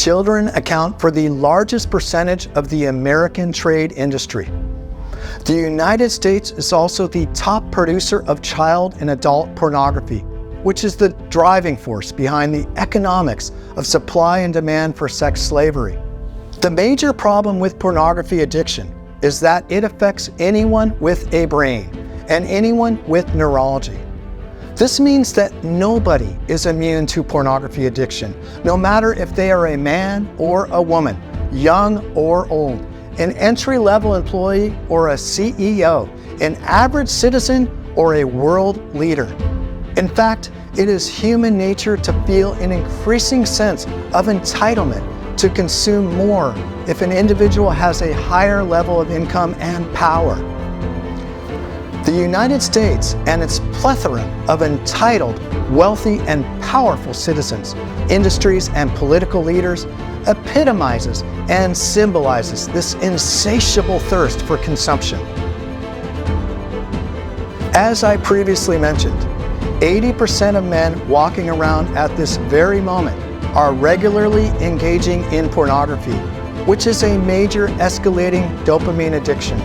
Children account for the largest percentage of the American trade industry. The United States is also the top producer of child and adult pornography, which is the driving force behind the economics of supply and demand for sex slavery. The major problem with pornography addiction is that it affects anyone with a brain and anyone with neurology. This means that nobody is immune to pornography addiction, no matter if they are a man or a woman, young or old, an entry-level employee or a CEO, an average citizen or a world leader. In fact, it is human nature to feel an increasing sense of entitlement to consume more if an individual has a higher level of income and power. The United States and its plethora of entitled, wealthy, and powerful citizens, industries, and political leaders epitomizes and symbolizes this insatiable thirst for consumption. As I previously mentioned, 80% of men walking around at this very moment are regularly engaging in pornography, which is a major escalating dopamine addiction.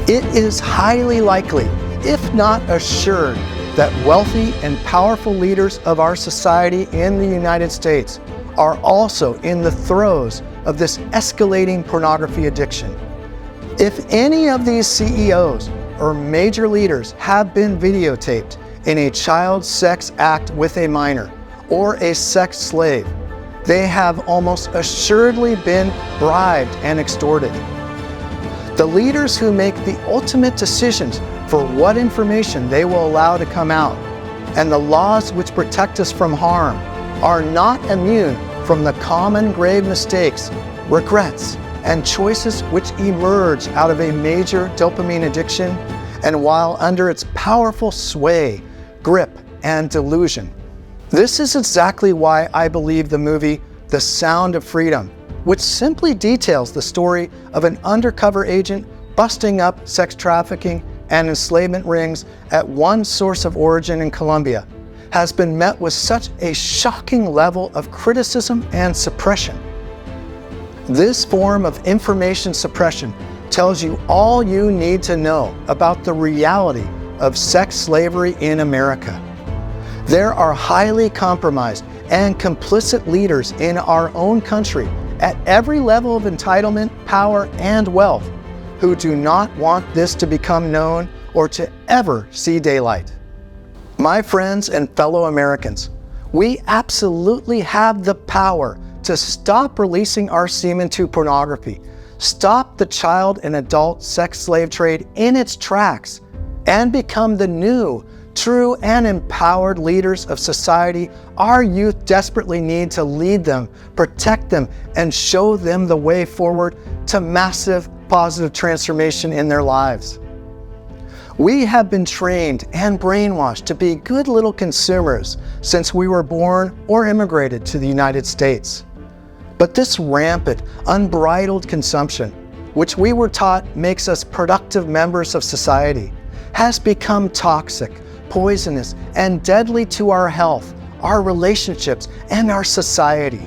It is highly likely, if not assured, that wealthy and powerful leaders of our society in the United States are also in the throes of this escalating pornography addiction. If any of these CEOs or major leaders have been videotaped in a child sex act with a minor or a sex slave, they have almost assuredly been bribed and extorted. The leaders who make the ultimate decisions for what information they will allow to come out, and the laws which protect us from harm, are not immune from the common grave mistakes, regrets, and choices which emerge out of a major dopamine addiction, and while under its powerful sway, grip, and delusion. This is exactly why I believe the movie The Sound of Freedom, which simply details the story of an undercover agent busting up sex trafficking and enslavement rings at one source of origin in Colombia, has been met with such a shocking level of criticism and suppression. This form of information suppression tells you all you need to know about the reality of sex slavery in America. There are highly compromised and complicit leaders in our own country at every level of entitlement, power, and wealth who do not want this to become known or to ever see daylight. My friends and fellow Americans, we absolutely have the power to stop releasing our semen to pornography, stop the child and adult sex slave trade in its tracks, and become the new, true, and empowered leaders of society our youth desperately need to lead them, protect them, and show them the way forward to massive positive transformation in their lives. We have been trained and brainwashed to be good little consumers since we were born or immigrated to the United States. But this rampant, unbridled consumption, which we were taught makes us productive members of society, has become toxic, poisonous, and deadly to our health, our relationships, and our society.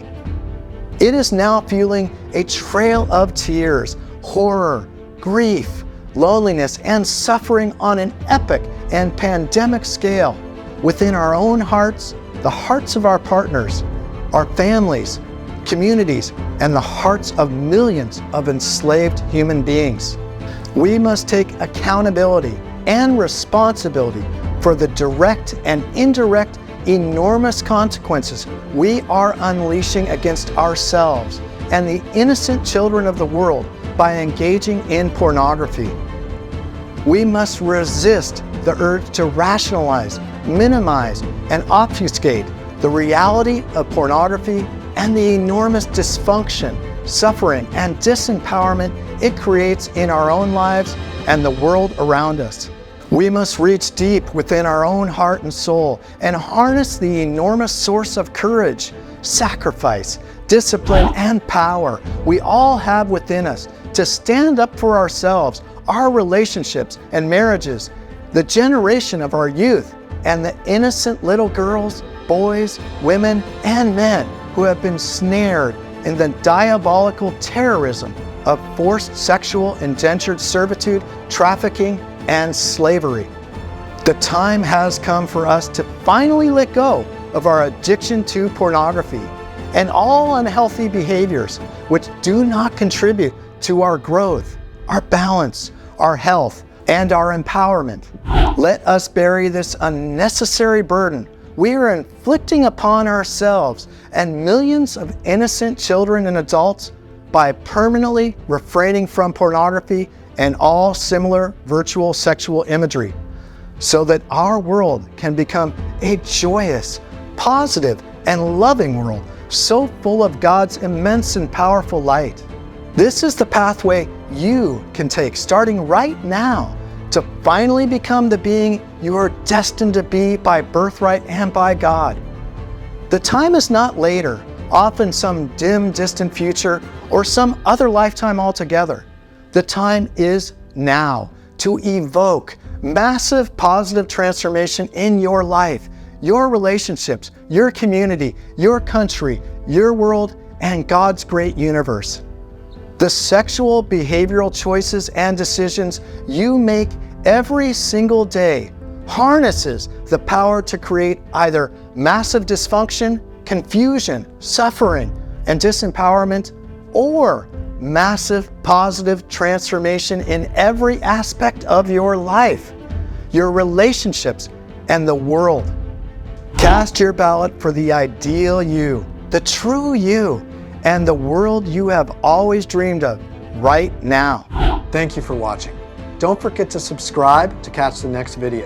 It is now fueling a trail of tears, horror, grief, loneliness, and suffering on an epic and pandemic scale within our own hearts, the hearts of our partners, our families, communities, and the hearts of millions of enslaved human beings. We must take accountability and responsibility for the direct and indirect enormous consequences we are unleashing against ourselves and the innocent children of the world by engaging in pornography. We must resist the urge to rationalize, minimize, and obfuscate the reality of pornography and the enormous dysfunction, suffering, and disempowerment it creates in our own lives and the world around us. We must reach deep within our own heart and soul and harness the enormous source of courage, sacrifice, discipline, and power we all have within us to stand up for ourselves, our relationships and marriages, the generation of our youth, and the innocent little girls, boys, women, and men who have been snared in the diabolical terrorism of forced sexual indentured servitude, trafficking, and slavery. The time has come for us to finally let go of our addiction to pornography and all unhealthy behaviors which do not contribute to our growth, our balance, our health, and our empowerment. Let us bury this unnecessary burden we are inflicting upon ourselves and millions of innocent children and adults by permanently refraining from pornography and all similar virtual sexual imagery, so that our world can become a joyous, positive, and loving world so full of God's immense and powerful light. This is the pathway you can take starting right now to finally become the being you are destined to be by birthright and by God. The time is not later, often some dim, distant future, or some other lifetime altogether. The time is now to evoke massive positive transformation in your life, your relationships, your community, your country, your world, and God's great universe. The sexual behavioral choices and decisions you make every single day harnesses the power to create either massive dysfunction, confusion, suffering, and disempowerment, or massive positive transformation in every aspect of your life, your relationships, and the world. Cast your ballot for the ideal you, the true you, and the world you have always dreamed of right now. Thank you for watching. Don't forget to subscribe to catch the next video.